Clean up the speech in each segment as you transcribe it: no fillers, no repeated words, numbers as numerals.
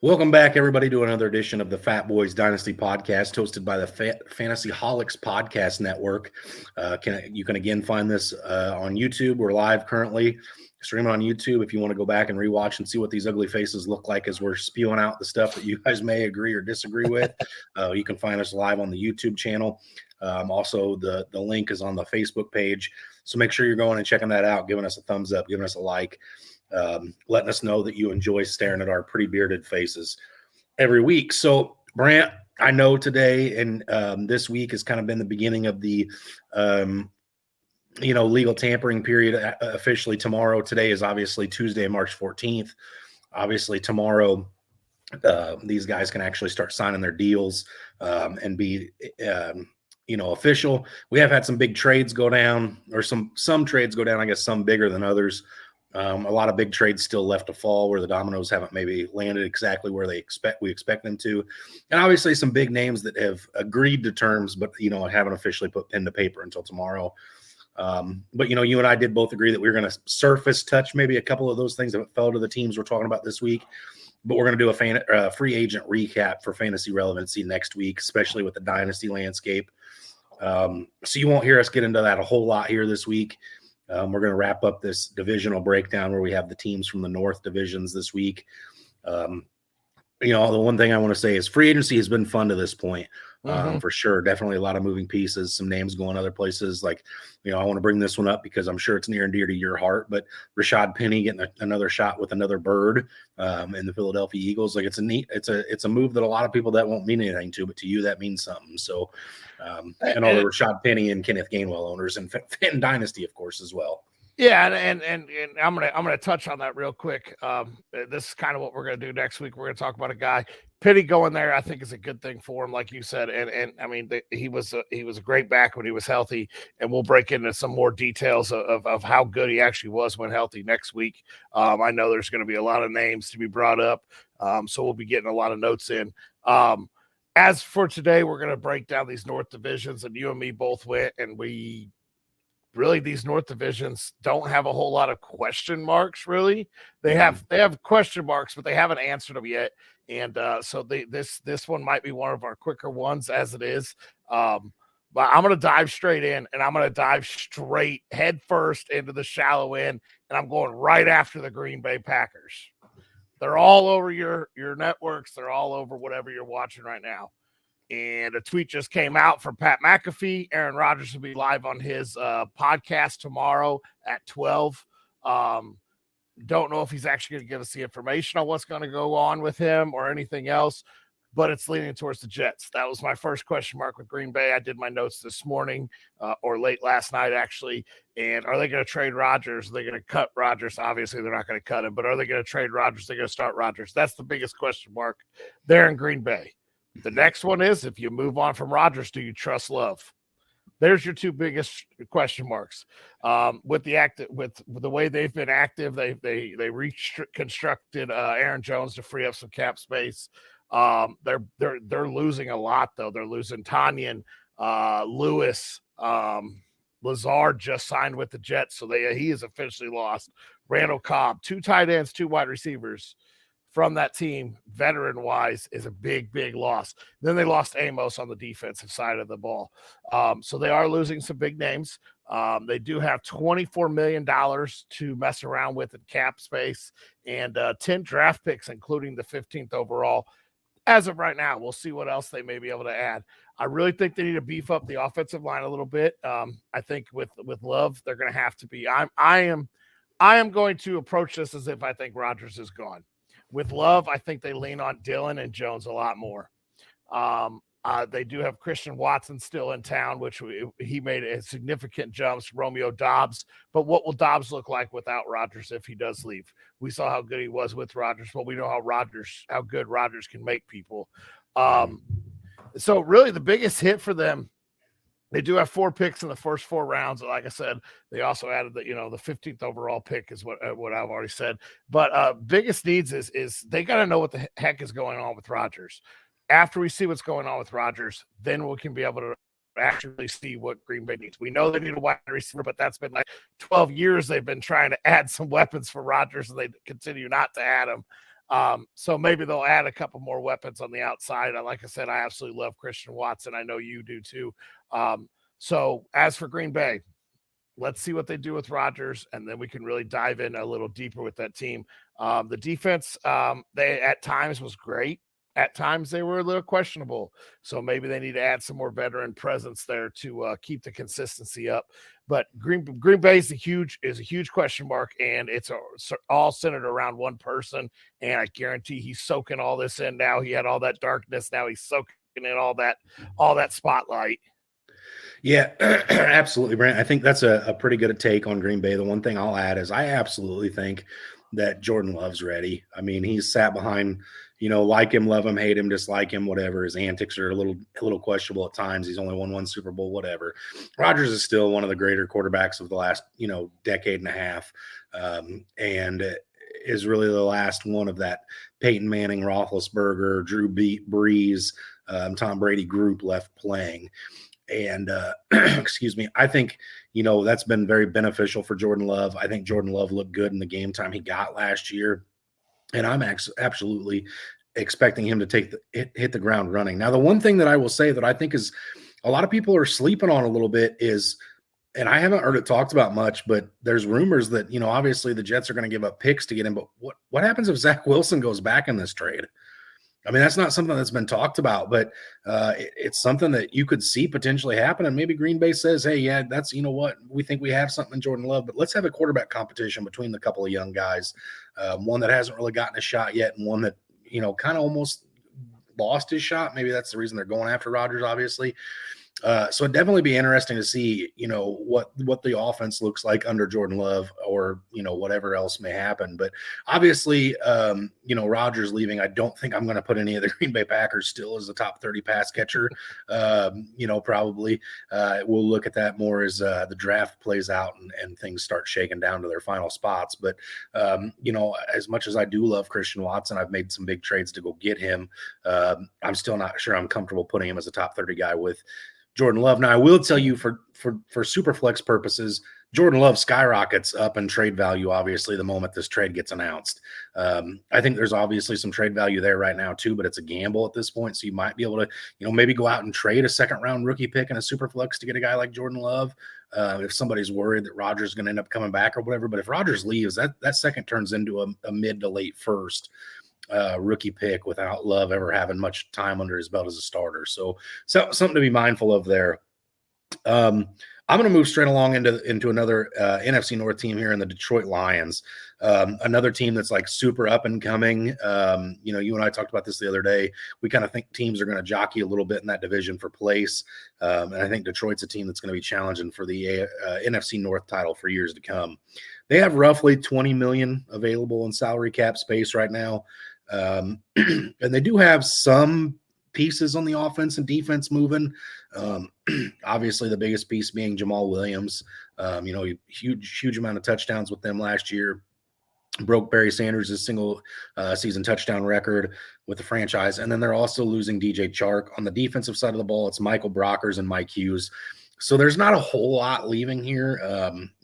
Welcome back, everybody, to another edition of the Fatboyz Dynasty Podcast, hosted by the Fantasy Holics Podcast Network. You can again find this on YouTube. We're live currently, streaming on YouTube. If you want to go back and rewatch and see what these ugly faces look like as we're spewing out the stuff that you guys may agree or disagree with, you can find us live on the YouTube channel. Also, the link is on the Facebook page. So make sure you're going and checking that out, giving us a thumbs up, giving us a like. Letting us know that you enjoy staring at our pretty bearded faces every week. So, Brant, I know today and this week has kind of been the beginning of the, legal tampering period officially tomorrow. Today is obviously Tuesday, March 14th. Obviously, tomorrow, these guys can actually start signing their deals and be official. We have had some big trades go down, or some trades go down, I guess some bigger than others. A lot of big trades still left to fall where the dominoes haven't maybe landed exactly where we expect them to. And obviously some big names that have agreed to terms, but, haven't officially put pen to paper until tomorrow. But, you and I did both agree that we were going to touch maybe a couple of those things that fell to the teams we're talking about this week. But we're going to do a free agent recap for fantasy relevancy next week, especially with the dynasty landscape. So you won't hear us get into that a whole lot here this week. We're going to wrap up this divisional breakdown where we have the teams from the North divisions this week. The one thing I want to say is free agency has been fun to this point, for sure. Definitely a lot of moving pieces, some names going other places. Like, I want to bring this one up because I'm sure it's near and dear to your heart, but Rashad Penny getting another shot with another bird in the Philadelphia Eagles. Like, it's a move that a lot of people that won't mean anything to, but to you that means something. So, and all the Rashad Penny and Kenneth Gainwell owners and Dynasty, of course, as well. Yeah, and I'm gonna touch on that real quick. This is kind of what we're gonna do next week. We're gonna talk about a guy. Penny going there, I think, is a good thing for him, like you said. And I mean, he was a great back when he was healthy, and we'll break into some more details of how good he actually was when healthy next week. I know there's going to be a lot of names to be brought up, so we'll be getting a lot of notes in. As for today, we're going to break down these North divisions, and you and me both went, and really, these North divisions don't have a whole lot of question marks, really. They have question marks, but they haven't answered them yet. And so this one might be one of our quicker ones as it is. But I'm going to dive straight in, and I'm going to dive straight head first into the shallow end, and I'm going right after the Green Bay Packers. They're all over your networks. They're all over whatever you're watching right now. And a tweet just came out from Pat McAfee. Aaron Rodgers will be live on his podcast tomorrow at 12. Don't know if he's actually going to give us the information on what's going to go on with him or anything else, but it's leaning towards the Jets. That was my first question mark with Green Bay. I did my notes this morning or late last night, actually. And are they going to trade Rodgers? Are they going to cut Rodgers? Obviously, they're not going to cut him, but are they going to trade Rodgers? They're going to start Rodgers. That's the biggest question mark there in Green Bay. The next one is, if you move on from Rodgers, do you trust Love? There's your two biggest question marks. With the way they've been active, they reconstructed Aaron Jones to free up some cap space. They're losing a lot though. They're losing Tanyan, Lewis, Lazard just signed with the Jets, so he is officially lost. Randall Cobb, 2 tight ends, 2 wide receivers from that team, veteran-wise, is a big, big loss. Then they lost Amos on the defensive side of the ball. So they are losing some big names. They do have $24 million to mess around with in cap space and 10 draft picks, including the 15th overall. As of right now, we'll see what else they may be able to add. I really think they need to beef up the offensive line a little bit. I think with Love, they're going to have to be. I am going to approach this as if I think Rodgers is gone. With Love, I think they lean on Dillon and Jones a lot more. They do have Christian Watson still in town, which he made a significant jumps. Romeo Doubs, but what will Doubs look like without Rodgers if he does leave? We saw how good he was with Rodgers, but we know how good Rodgers can make people. So really, the biggest hit for them. They do have 4 picks in the first 4 rounds. Like I said, they also added the 15th overall pick is what I've already said. But biggest needs is they got to know what the heck is going on with Rodgers. After we see what's going on with Rodgers, then we can be able to actually see what Green Bay needs. We know they need a wide receiver, but that's been like 12 years they've been trying to add some weapons for Rodgers, and they continue not to add them. So maybe they'll add a couple more weapons on the outside. Like I said, I absolutely love Christian Watson. I know you do too. So as for Green Bay, let's see what they do with Rodgers, and then we can really dive in a little deeper with that team. The defense, they at times was great. At times they were a little questionable. So maybe they need to add some more veteran presence there to keep the consistency up. But Green Bay is a huge question mark, and it's all centered around one person. And I guarantee he's soaking all this in now. He had all that darkness. Now he's soaking in all that spotlight. Yeah, absolutely, Brent. I think that's a pretty good take on Green Bay. The one thing I'll add is I absolutely think that Jordan Love's ready. I mean, he's sat behind, like him, love him, hate him, dislike him, whatever. His antics are a little questionable at times. He's only won one Super Bowl, whatever. Rodgers is still one of the greater quarterbacks of the last, decade and a half, and is really the last one of that Peyton Manning, Roethlisberger, Drew Brees, Tom Brady group left playing. And excuse me, I think, that's been very beneficial for Jordan Love. I think Jordan Love looked good in the game time he got last year. And I'm absolutely expecting him to hit the ground running. Now, the one thing that I will say that I think is a lot of people are sleeping on a little bit is, and I haven't heard it talked about much, but there's rumors that, obviously the Jets are going to give up picks to get him. But what happens if Zach Wilson goes back in this trade? I mean, that's not something that's been talked about, but it's something that you could see potentially happen. And maybe Green Bay says, hey, yeah, that's, what, we think we have something in Jordan Love, but let's have a quarterback competition between the couple of young guys, one that hasn't really gotten a shot yet and one that, kind of almost lost his shot. Maybe that's the reason they're going after Rodgers, obviously. So it'd definitely be interesting to see, what the offense looks like under Jordan Love or, whatever else may happen. But obviously, Rodgers leaving, I don't think I'm going to put any of the Green Bay Packers still as a top 30 pass catcher. Probably we'll look at that more as the draft plays out and things start shaking down to their final spots. But, as much as I do love Christian Watson, I've made some big trades to go get him. I'm still not sure I'm comfortable putting him as a top 30 guy with Jordan Love. Now, I will tell you for super flex purposes, Jordan Love skyrockets up in trade value, obviously, the moment this trade gets announced. I think there's obviously some trade value there right now, too, but it's a gamble at this point. So you might be able to, maybe go out and trade a second-round rookie pick and a super flex to get a guy like Jordan Love if somebody's worried that Rodgers is going to end up coming back or whatever. But if Rodgers leaves, that second turns into a mid to late first rookie pick without Love ever having much time under his belt as a starter. So something to be mindful of there. I'm going to move straight along into another NFC North team here in the Detroit Lions. Another team that's like super up and coming. You and I talked about this the other day. We kind of think teams are going to jockey a little bit in that division for place. And I think Detroit's a team that's going to be challenging for the NFC North title for years to come. They have roughly $20 million available in salary cap space right now. And they do have some pieces on the offense and defense moving. Obviously, the biggest piece being Jamal Williams. Huge amount of touchdowns with them last year. Broke Barry Sanders' single season touchdown record with the franchise. And then they're also losing DJ Chark. On the defensive side of the ball, it's Michael Brockers and Mike Hughes. So there's not a whole lot leaving here.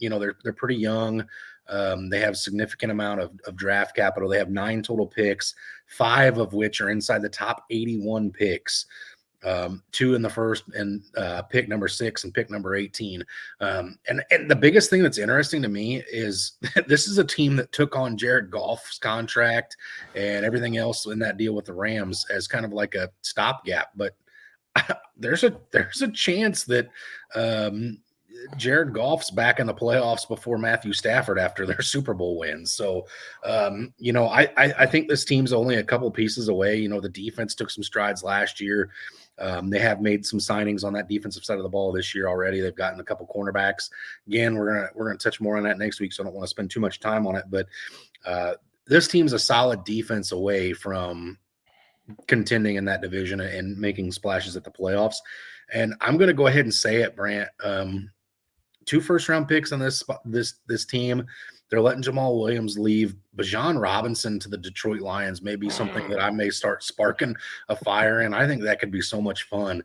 They're pretty young. They have significant amount of draft capital. They have 9 total picks, 5 of which are inside the top 81 picks, 2 in the first and pick number 6 and pick number 18. And the biggest thing that's interesting to me is this is a team that took on Jared Goff's contract and everything else in that deal with the Rams as kind of like a stopgap. But there's a chance that Jared Goff's back in the playoffs before Matthew Stafford after their Super Bowl wins. So, I think this team's only a couple pieces away. The defense took some strides last year. They have made some signings on that defensive side of the ball this year already. They've gotten a couple cornerbacks. Again, we're gonna touch more on that next week, so I don't want to spend too much time on it. But this team's a solid defense away from contending in that division and making splashes at the playoffs. And I'm going to go ahead and say it, Brant. 2 first-round picks on this team. They're letting Jamal Williams leave. Bijan Robinson to the Detroit Lions may be something that I may start sparking a fire in. I think that could be so much fun.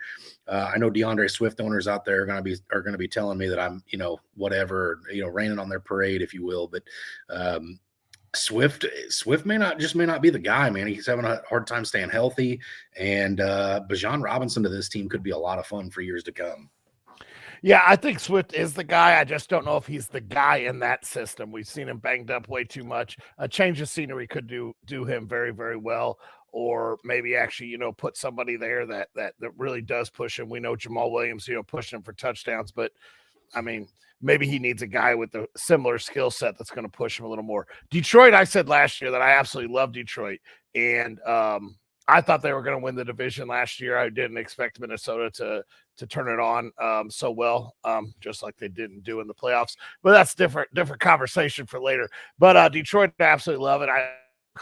I know DeAndre Swift owners out there are going to be telling me that I'm, whatever, raining on their parade, if you will. But Swift may not be the guy, man. He's having a hard time staying healthy, and Bijan Robinson to this team could be a lot of fun for years to come. Yeah, I think Swift is the guy. I just don't know if he's the guy in that system. We've seen him banged up way too much. A change of scenery could do him very, very well, or maybe actually, put somebody there that really does push him. We know Jamal Williams, pushing him for touchdowns, but I mean, maybe he needs a guy with a similar skill set that's going to push him a little more. Detroit, I said last year that I absolutely love Detroit, and I thought they were going to win the division last year. I didn't expect Minnesota to turn it on so well, just like they didn't do in the playoffs. But that's different conversation for later. But Detroit, I absolutely love it.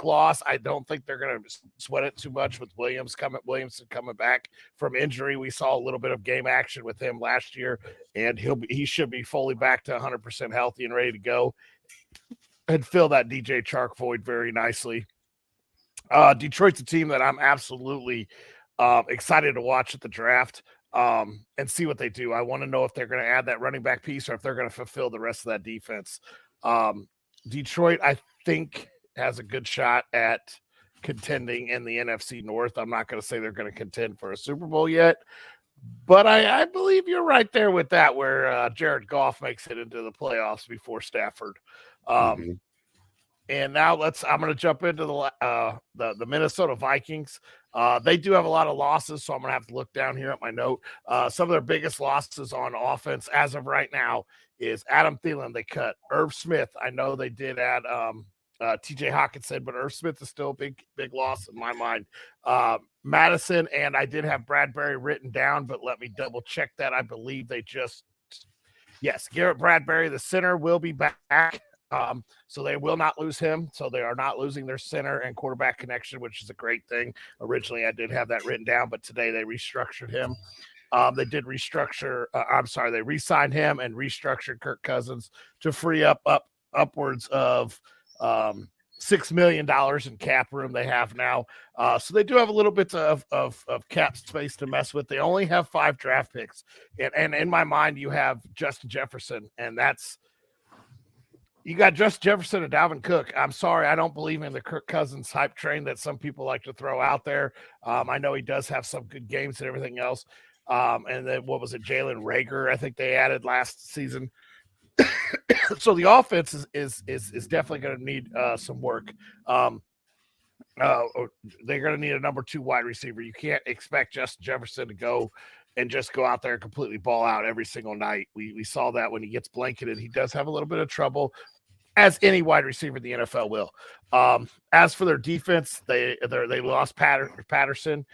Loss. I don't think they're going to sweat it too much with Williamson coming back from injury. We saw a little bit of game action with him last year, and he should be fully back to 100% healthy and ready to go and fill that DJ Chark void very nicely. Detroit's a team that I'm absolutely excited to watch at the draft and see what they do. I want to know if they're going to add that running back piece or if they're going to fulfill the rest of that defense. Detroit, I think, has a good shot at contending in the NFC North. I'm not going to say they're going to contend for a Super Bowl yet, but I believe you're right there with that, where Jared Goff makes it into the playoffs before Stafford. And now I'm going to jump into the Minnesota Vikings. They do have a lot of losses, so I'm going to have to look down here at my note. Some of their biggest losses on offense as of right now is Adam Thielen. They cut Irv Smith. I know they did add TJ Hawkinson, but Irv Smith is still a big loss in my mind. Madison, and I did have Bradbury written down, but let me double check that. I believe yes, Garrett Bradbury, the center, will be back. So they will not lose him. So they are not losing their center and quarterback connection, which is a great thing. Originally, I did have that written down, but today they restructured him. They did restructure. They re-signed him and restructured Kirk Cousins to free up upwards of $6 million in cap room they have now. So they do have a little bit of cap space to mess with. They only have 5 draft picks. And in my mind, you have Justin Jefferson, and you got Justin Jefferson and Dalvin Cook. I'm sorry, I don't believe in the Kirk Cousins hype train that some people like to throw out there. I know he does have some good games and everything else. And then what was it, Jalen Reagor, I think they added last season. So the offense is definitely going to need some work. They're going to need a number 2 wide receiver. You can't expect Justin Jefferson to go out there and completely ball out every single night. We saw that when he gets blanketed. He does have a little bit of trouble, as any wide receiver in the NFL will. As for their defense, they lost Patterson.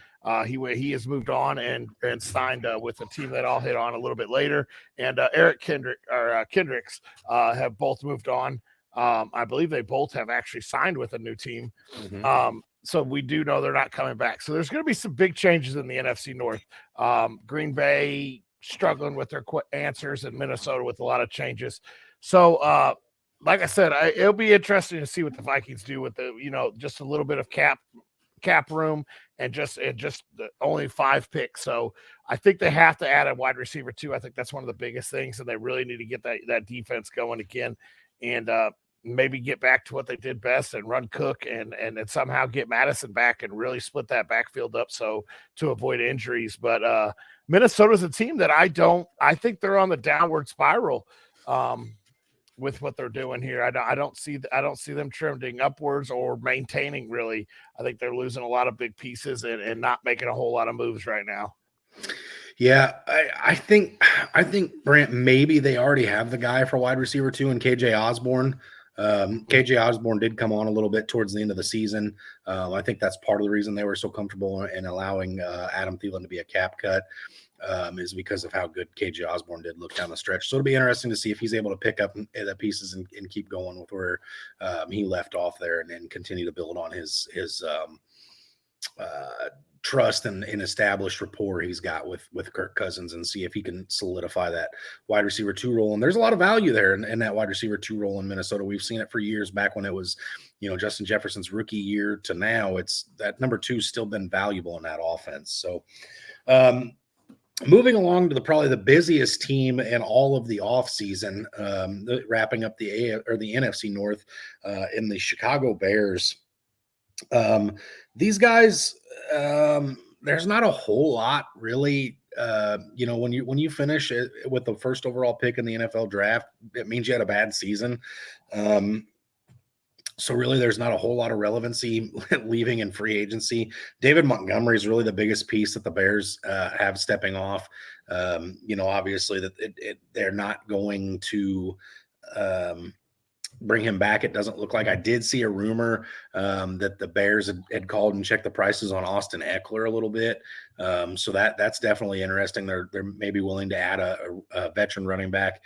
He has moved on and signed with a team that I'll hit on a little bit later. And Eric Kendricks have both moved on. I believe they both have actually signed with a new team. Mm-hmm. So we do know they're not coming back. So there's going to be some big changes in the NFC North. Green Bay struggling with their answers, and Minnesota with a lot of changes. So, like I said, it'll be interesting to see what the Vikings do with just a little bit of cap room and just the only 5 picks. So I think they have to add a wide receiver too. I think that's one of the biggest things, and they really need to get that defense going again, and maybe get back to what they did best and run Cook and then somehow get Madison back and really split that backfield up so to avoid injuries. But Minnesota's a team that I think they're on the downward spiral. With what they're doing here, I don't see them trending upwards or maintaining. Really, I think they're losing a lot of big pieces and not making a whole lot of moves right now. Yeah, I think Brant, maybe they already have the guy for wide receiver 2 in KJ Osborne. KJ Osborne did come on a little bit towards the end of the season. I think that's part of the reason they were so comfortable in allowing Adam Thielen to be a cap cut. Is because of how good KJ Osborne did look down the stretch. So it'll be interesting to see if he's able to pick up the pieces and keep going with where he left off there and continue to build on his trust and established rapport he's got with Kirk Cousins, and see if he can solidify that wide receiver 2 role. And there's a lot of value there in that wide receiver 2 role in Minnesota. We've seen it for years, back when it was, Justin Jefferson's rookie year to now. It's that number 2 still been valuable in that offense. So, Moving along to probably the busiest team in all of the offseason, wrapping up the NFC North in the Chicago Bears. These guys, there's not a whole lot really. When you finish it with the first overall pick in the NFL draft, it means you had a bad season. So really, there's not a whole lot of relevancy leaving in free agency. David Montgomery is really the biggest piece that the Bears have stepping off. Obviously that they're not going to bring him back. It doesn't look like. I did see a rumor that the Bears had called and checked the prices on Austin Eckler a little bit. So that's definitely interesting. They're maybe willing to add a veteran running back.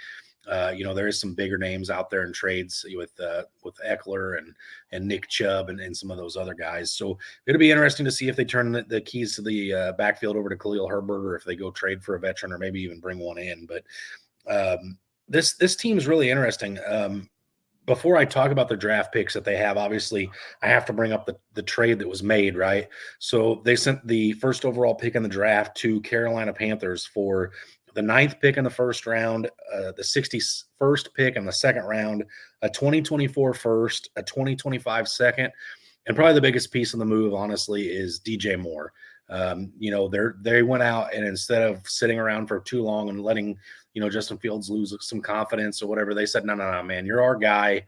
There is some bigger names out there in trades with Eckler and Nick Chubb and some of those other guys. So it'll be interesting to see if they turn the keys to the backfield over to Khalil Herbert, or if they go trade for a veteran, or maybe even bring one in. But this team is really interesting. Before I talk about the draft picks that they have, obviously I have to bring up the trade that was made, right? So they sent the first overall pick in the draft to Carolina Panthers for the 9th pick in the first round, the 61st pick in the second round, a 2024 first, a 2025 second, and probably the biggest piece of the move, honestly, is DJ Moore. They went out, and instead of sitting around for too long and letting Justin Fields lose some confidence or whatever, they said, no, man, you're our guy.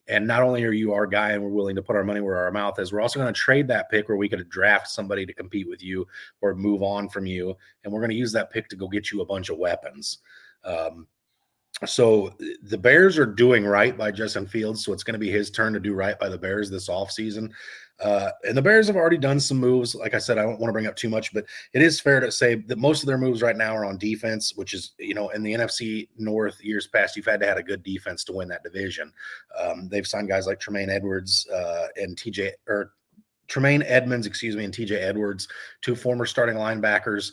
And not only are you our guy and we're willing to put our money where our mouth is, we're also going to trade that pick where we could draft somebody to compete with you or move on from you. And we're going to use that pick to go get you a bunch of weapons. So the Bears are doing right by Justin Fields. So it's going to be his turn to do right by the Bears this offseason. And the Bears have already done some moves. Like I said, I don't want to bring up too much, but it is fair to say that most of their moves right now are on defense, which is, in the NFC North years past, you've had to have a good defense to win that division. They've signed guys like Tremaine Edmonds, and TJ Edwards, two former starting linebackers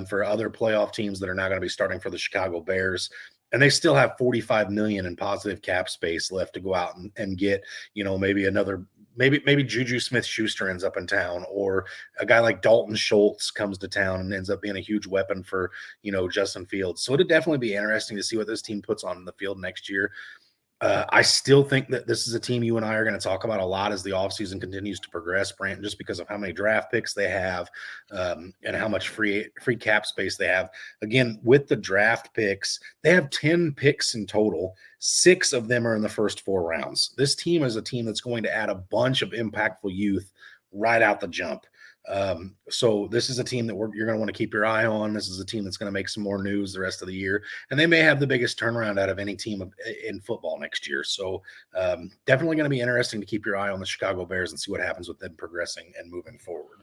for other playoff teams that are now going to be starting for the Chicago Bears. And they still have $45 million in positive cap space left to go out and get, maybe Juju Smith-Schuster ends up in town, or a guy like Dalton Schultz comes to town and ends up being a huge weapon for, Justin Fields. So it'd definitely be interesting to see what this team puts on the field next year. I still think that this is a team you and I are going to talk about a lot as the offseason continues to progress, Brant, just because of how many draft picks they have and how much free cap space they have. Again, with the draft picks, they have 10 picks in total. 6 of them are in the first 4 rounds. This team is a team that's going to add a bunch of impactful youth right out the jump. So this is a team that you're going to want to keep your eye on. This is a team that's going to make some more news the rest of the year, and they may have the biggest turnaround out of any team in football next year. So definitely going to be interesting to keep your eye on the Chicago Bears and see what happens with them progressing and moving forward.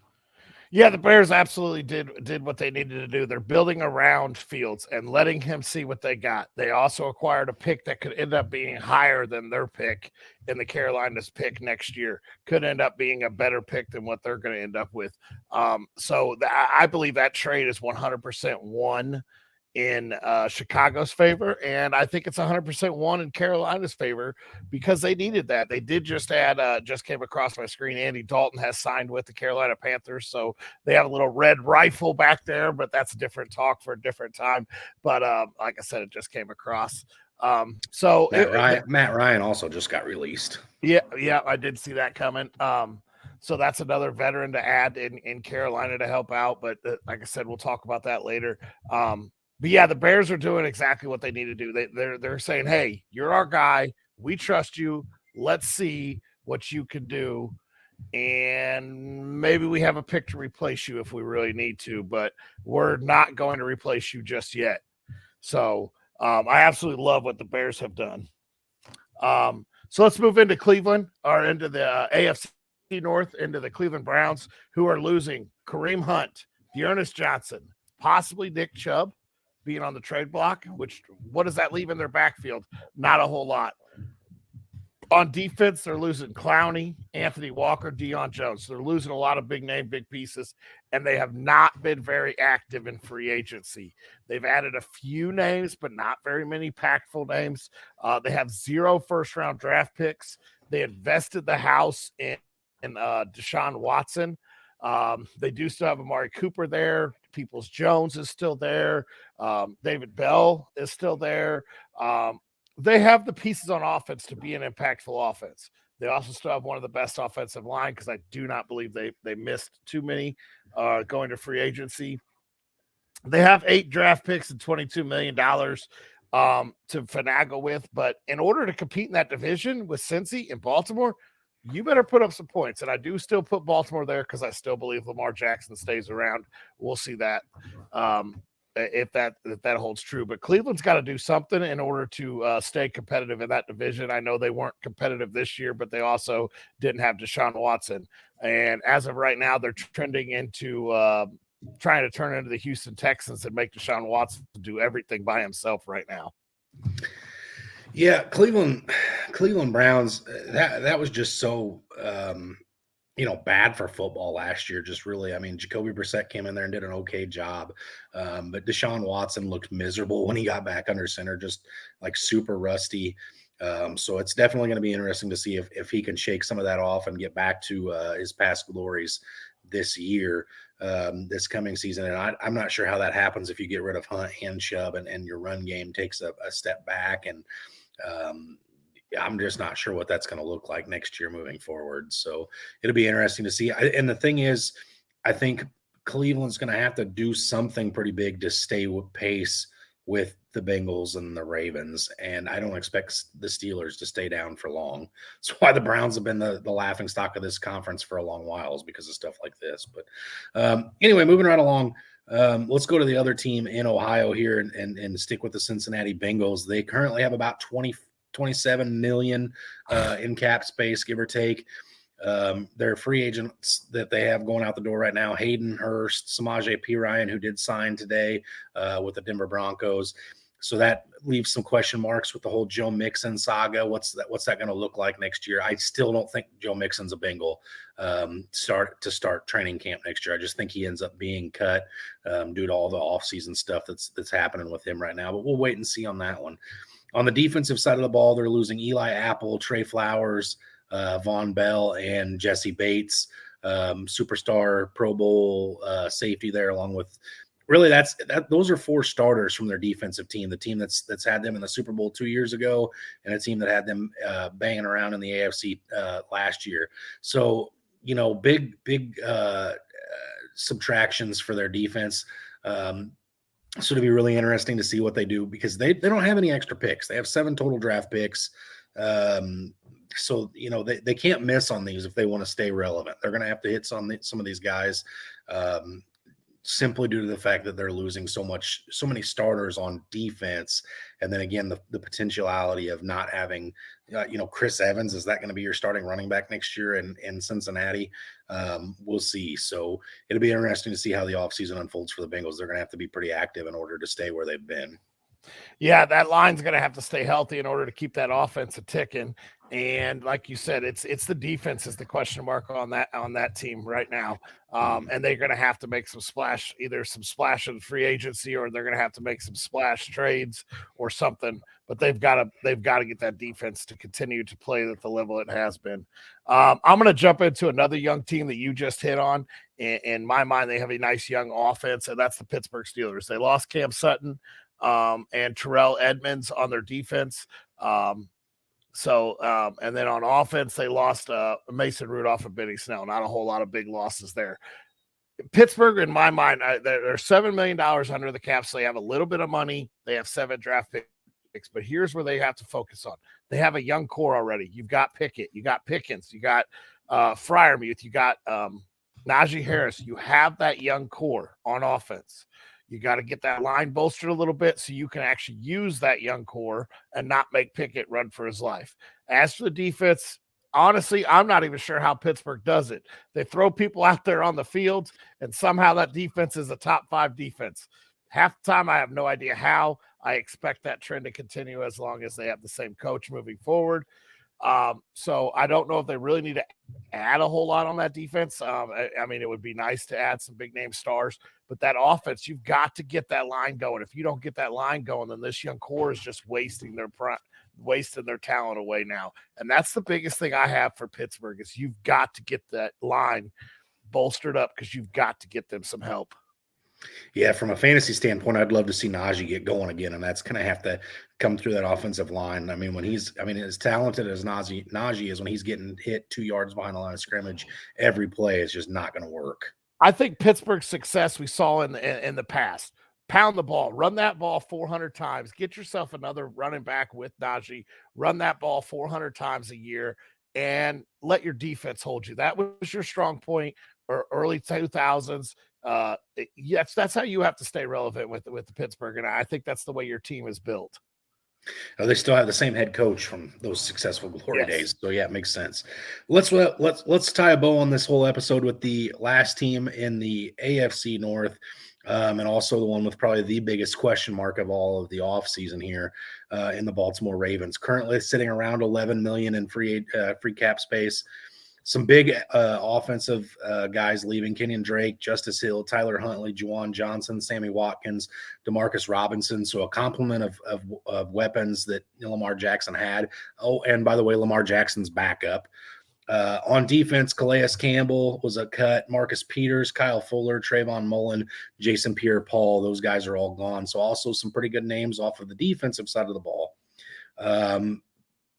Yeah, the Bears absolutely did what they needed to do. They're building around Fields and letting him see what they got. They also acquired a pick that could end up being higher than their pick in the Carolina's pick next year. Could end up being a better pick than what they're going to end up with. I believe that trade is 100% won in Chicago's favor, and I think it's 100% won in Carolina's favor because they needed that. They did just came across my screen, Andy Dalton has signed with the Carolina Panthers, so they have a little red rifle back there, but that's a different talk for a different time. But like I said, it just came across. Matt Ryan also just got released. Yeah, I did see that coming. So that's another veteran to add in Carolina to help out, but like I said, we'll talk about that later. But yeah, the Bears are doing exactly what they need to do. They're saying, hey, you're our guy. We trust you. Let's see what you can do. And maybe we have a pick to replace you if we really need to, but we're not going to replace you just yet. So I absolutely love what the Bears have done. So let's move into Cleveland, or into the AFC North, into the Cleveland Browns, who are losing Kareem Hunt, Dearness Johnson, possibly Nick Chubb, being on the trade block, what does that leave in their backfield? Not a whole lot. On defense, they're losing Clowney, Anthony Walker, Deion Jones. So they're losing a lot of big pieces, and they have not been very active in free agency. They've added a few names, but not very many impactful names. They have 0 first-round draft picks. They invested the house in Deshaun Watson. They do still have Amari Cooper there. Peoples-Jones is still there. David Bell is still there. They have the pieces on offense to be an impactful offense. They also still have one of the best offensive line because I do not believe they missed too many going to free agency. They have 8 draft picks and $22 million to finagle with. But in order to compete in that division with Cincy and Baltimore, you better put up some points. And I do still put Baltimore there because I still believe Lamar Jackson stays around. We'll see that if that holds true. But Cleveland's got to do something in order to stay competitive in that division. I know they weren't competitive this year, but they also didn't have Deshaun Watson. And as of right now, they're trending into trying to turn into the Houston Texans and make Deshaun Watson do everything by himself right now. Yeah, Cleveland Browns, that was just so bad for football last year. Just really, I mean, Jacoby Brissett came in there and did an okay job. But Deshaun Watson looked miserable when he got back under center, just like super rusty. So it's definitely going to be interesting to see if he can shake some of that off and get back to his past glories this year, this coming season. And I'm not sure how that happens if you get rid of Hunt and Chubb and your run game takes a step back. And I'm just not sure what that's going to look like next year moving forward. So it'll be interesting to see. And the thing is, I think Cleveland's going to have to do something pretty big to stay with pace with the Bengals and the Ravens. And I don't expect the Steelers to stay down for long. That's why the Browns have been the laughing stock of this conference for a long while, is because of stuff like this. But anyway, moving right along. Let's go to the other team in Ohio here and stick with the Cincinnati Bengals. They currently have about 27 million in cap space, give or take. Their free agents that they have going out the door right now: Hayden Hurst, Samaje Perine, who did sign today with the Denver Broncos. So that leaves some question marks with the whole Joe Mixon saga. What's that going to look like next year? I still don't think Joe Mixon's a Bengal start training camp next year. I just think he ends up being cut due to all the offseason stuff that's happening with him right now. But we'll wait and see on that one. On the defensive side of the ball, they're losing Eli Apple, Trey Flowers, Von Bell, and Jesse Bates, superstar Pro Bowl safety there, along with really those are 4 starters from their defensive team, the team that's had them in the Super Bowl 2 years ago, and a team that had them banging around in the AFC last year. So, big subtractions for their defense. So it'll be really interesting to see what they do, because they don't have any extra picks. They have 7 total draft picks. So, they can't miss on these if they want to stay relevant. They're going to have to hit some of these guys simply due to the fact that they're losing so many starters on defense. And then again, the potentiality of not having, Chris Evans, is that going to be your starting running back next year in Cincinnati? We'll see. So it'll be interesting to see how the offseason unfolds for the Bengals. They're going to have to be pretty active in order to stay where they've been. Yeah, that line's going to have to stay healthy in order to keep that offense ticking. And like you said, it's the defense is the question mark on that team right now. And they're going to have to make some splash, either some splash in free agency, or they're going to have to make some splash trades or something. But they've got to get that defense to continue to play at the level it has been. I'm going to jump into another young team that you just hit on. In my mind, they have a nice young offense, and that's the Pittsburgh Steelers. They lost Cam Sutton and Terrell Edmonds on their defense. And then on offense, they lost Mason Rudolph and Benny Snell. Not a whole lot of big losses there. Pittsburgh, in my mind, they're $7 million under the cap, so they have a little bit of money. They have 7 draft picks, but here's where they have to focus on. They have a young core already. You've got Pickett, you got Pickens, you got Freiermuth, you got Najee Harris. You have that young core on offense. You got to get that line bolstered a little bit so you can actually use that young core and not make Pickett run for his life. As for the defense, honestly, I'm not even sure how Pittsburgh does it. They throw people out there on the field, and somehow that defense is a top 5 defense. Half the time, I have no idea how. I expect that trend to continue as long as they have the same coach moving forward. So I don't know if they really need to add a whole lot on that defense. I mean, it would be nice to add some big name stars, but that offense, you've got to get that line going. If you don't get that line going, then this young core is just wasting their talent away now. And that's the biggest thing I have for Pittsburgh is you've got to get that line bolstered up because you've got to get them some help. Yeah, from a fantasy standpoint, I'd love to see Najee get going again, and that's going to have to come through that offensive line. I mean, as talented as Najee is, when he's getting hit 2 yards behind the line of scrimmage every play, it's just not going to work. I think Pittsburgh's success we saw in the past. Pound the ball, run that ball 400 times, get yourself another running back with Najee, run that ball 400 times a year, and let your defense hold you. That was your strong point, or early 2000s. Yes, that's how you have to stay relevant with the Pittsburgh, and I think that's the way your team is built. They still have the same head coach from those successful glory days, so yeah, it makes sense. Let's tie a bow on this whole episode with the last team in the AFC North, and also the one with probably the biggest question mark of all of the offseason here in the Baltimore Ravens. Currently sitting around $11 million in free cap space. Some big offensive guys leaving: Kenyon Drake, Justice Hill, Tyler Huntley, Juwan Johnson, Sammy Watkins, Demarcus Robinson. So a complement of weapons that Lamar Jackson had. Oh, and by the way, Lamar Jackson's backup. On defense, Calais Campbell was a cut. Marcus Peters, Kyle Fuller, Trayvon Mullen, Jason Pierre-Paul. Those guys are all gone. So also some pretty good names off of the defensive side of the ball.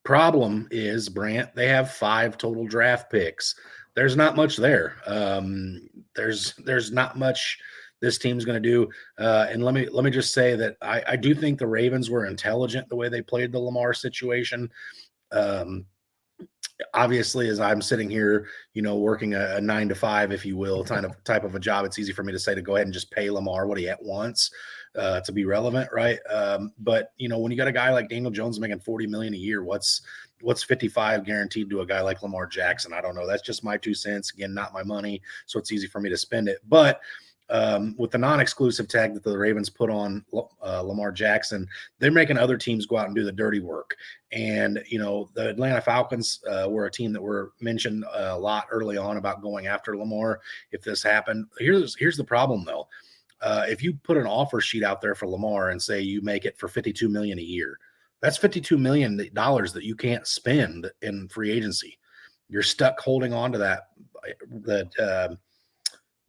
Problem is, Brant, they have 5 total draft picks. There's not much there. There's not much this team's going to do. And let me just say that I do think the Ravens were intelligent the way they played the Lamar situation. Obviously, as I'm sitting here, working a 9 to 5, if you will, type of a job, it's easy for me to say to go ahead and just pay Lamar what he wants to be relevant, right? But when you got a guy like Daniel Jones making $40 million a year, what's 55 guaranteed to a guy like Lamar Jackson? I don't know. That's just my 2 cents. Again, not my money, so it's easy for me to spend it. But with the non-exclusive tag that the Ravens put on Lamar Jackson, they're making other teams go out and do the dirty work. And, the Atlanta Falcons were a team that were mentioned a lot early on about going after Lamar if this happened. Here's the problem, though. If you put an offer sheet out there for Lamar and say you make it for $52 million a year, that's $52 million that you can't spend in free agency. You're stuck holding on to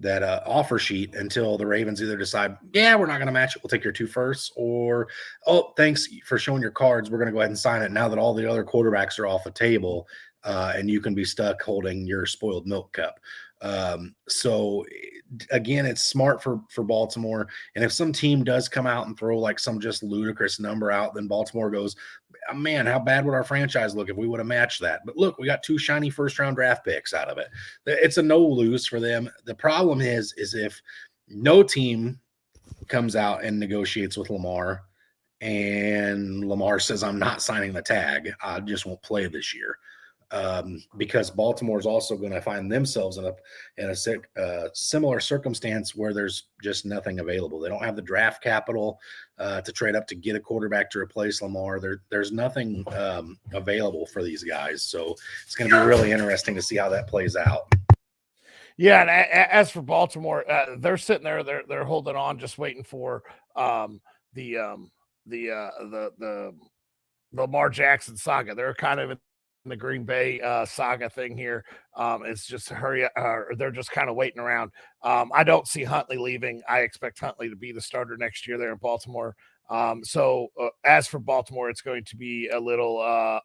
that offer sheet until the Ravens either decide, yeah, we're not going to match it, we'll take your 2 firsts, or, oh, thanks for showing your cards, we're going to go ahead and sign it now that all the other quarterbacks are off the table, and you can be stuck holding your spoiled milk cup. So again, it's smart for Baltimore. And if some team does come out and throw like some just ludicrous number out, then Baltimore goes, man, how bad would our franchise look if we would have matched that? But look, we got 2 shiny first-round draft picks out of it. It's a no-lose for them. The problem is if no team comes out and negotiates with Lamar and Lamar says, I'm not signing the tag, I just won't play this year. Because Baltimore is also going to find themselves in a similar circumstance where there's just nothing available. They don't have the draft capital to trade up to get a quarterback to replace Lamar. There's nothing available for these guys. So it's going to be really interesting to see how that plays out. Yeah, and as for Baltimore, they're sitting there, they're holding on, just waiting for the Lamar Jackson saga. They're kind of in the Green Bay saga thing here. It's just they're just kind of waiting around. I don't see Huntley leaving. I expect Huntley to be the starter next year there in Baltimore. So as for Baltimore, it's going to be a little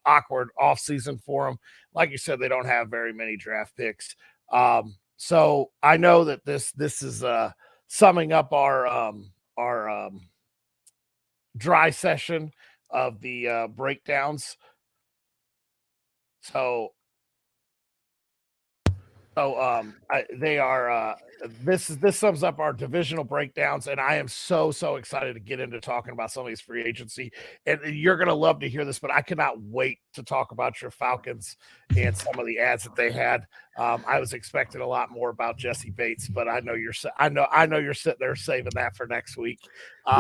awkward offseason for them. Like you said, they don't have very many draft picks. So I know that this is summing up our dry session of the breakdowns. So they are this sums up our divisional breakdowns, and I am so excited to get into talking about some of these free agency. And you're gonna love to hear this, but I cannot wait to talk about your Falcons and some of the ads that they had. I was expecting a lot more about Jesse Bates, but I know you're sitting there saving that for next week.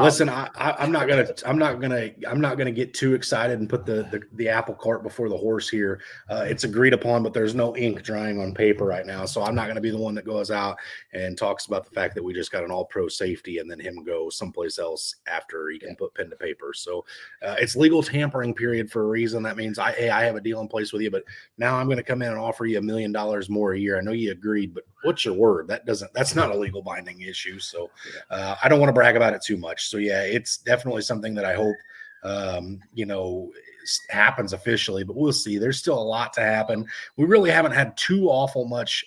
Listen, I'm not gonna get too excited and put the apple cart before the horse here. It's agreed upon, but there's no ink drying on paper right now, so I'm not gonna be the one that goes out and talks about the fact that we just got an all-pro safety and then him go someplace else after he can put pen to paper. So it's legal tampering period for a reason. That means hey, I have a deal in place with you, but now I'm going to come in and offer you $1 million more a year. I know you agreed, but what's your word? That's not a legal binding issue. So I don't want to brag about it too much. So yeah, it's definitely something that I hope, happens officially, but we'll see. There's still a lot to happen. We really haven't had too awful much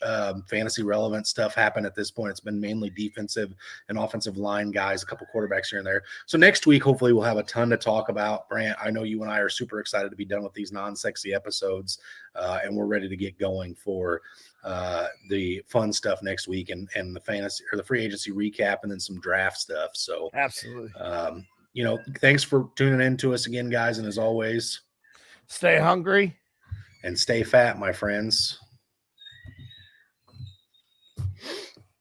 fantasy relevant stuff happen at this point. It's been mainly defensive and offensive line guys, a couple quarterbacks here and there. So next week, hopefully we'll have a ton to talk about. Brant, I know you and I are super excited to be done with these non-sexy episodes, and we're ready to get going for the fun stuff next week and the fantasy or the free agency recap and then some draft stuff. So absolutely. Thanks for tuning in to us again, guys. And as always, stay hungry and stay fat, my friends.